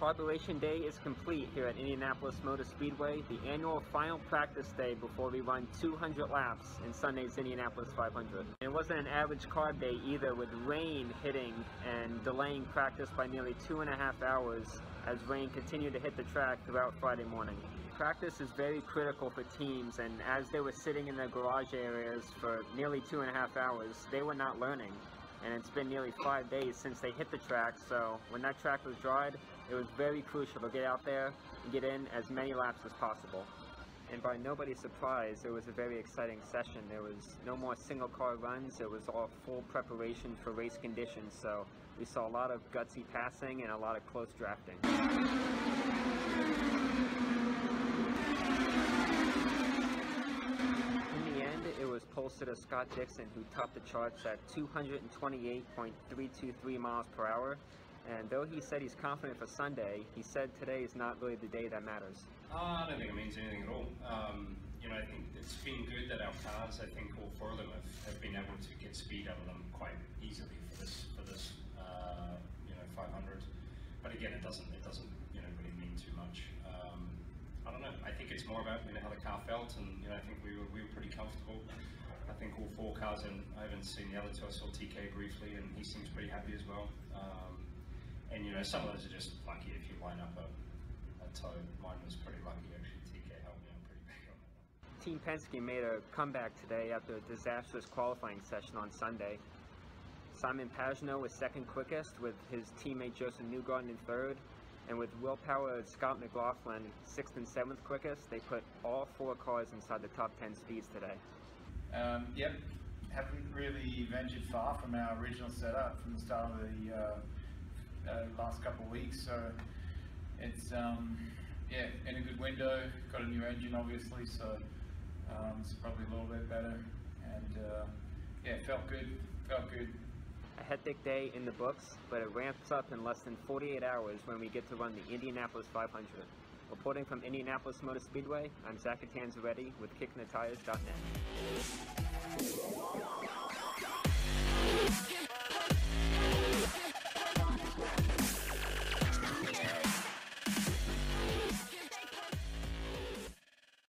Carburation Day is complete here at Indianapolis Motor Speedway, the annual final practice day before we run 200 laps in Sunday's Indianapolis 500. And it wasn't an average carb day either, with rain hitting and delaying practice by nearly 2.5 hours as rain continued to hit the track throughout Friday morning. Practice is very critical for teams, and as they were sitting in their garage areas for nearly 2.5 hours, they were not learning. And it's been nearly 5 days since they hit the track, so when that track was dried, it was very crucial to get out there and get in as many laps as possible. And by nobody's surprise, it was a very exciting session. There was no more single car runs, it was all full preparation for race conditions, so we saw a lot of gutsy passing and a lot of close drafting. It was pole sitter Scott Dixon who topped the charts at 228.323 miles per hour. And though he said he's confident for Sunday, he said today is not really the day that matters. I don't think it means anything at all. You know, I think it's been good that our cars, I think all four of them have been able to get speed out of them quite easily for this you know, 500. But again, it doesn't you know, really mean too much. I don't know. I think it's more about, you know, how the car felt, and you know, I think we were pretty comfortable. I think all four cars, and I haven't seen the other two. I saw TK briefly, and he seems pretty happy as well. And you know, some of those are just lucky if you line up a toe. Mine was pretty lucky actually. TK helped me out pretty big on that one. Team Penske made a comeback today after a disastrous qualifying session on Sunday. Simon Pagenaud was second quickest, with his teammate Joseph Newgarden in third. And with Willpower Scott McLaughlin 6th and 7th quickest, they put all four cars inside the top 10 speeds today. Yep, haven't really ventured far from our original setup from the start of the last couple of weeks, so it's yeah, in a good window. Got a new engine obviously, so it's probably a little bit better, and yeah, felt good. A hectic day in the books, but it ramps up in less than 48 hours when we get to run the Indianapolis 500. Reporting from Indianapolis Motor Speedway, I'm Catanzareti with KickinTheTires.net.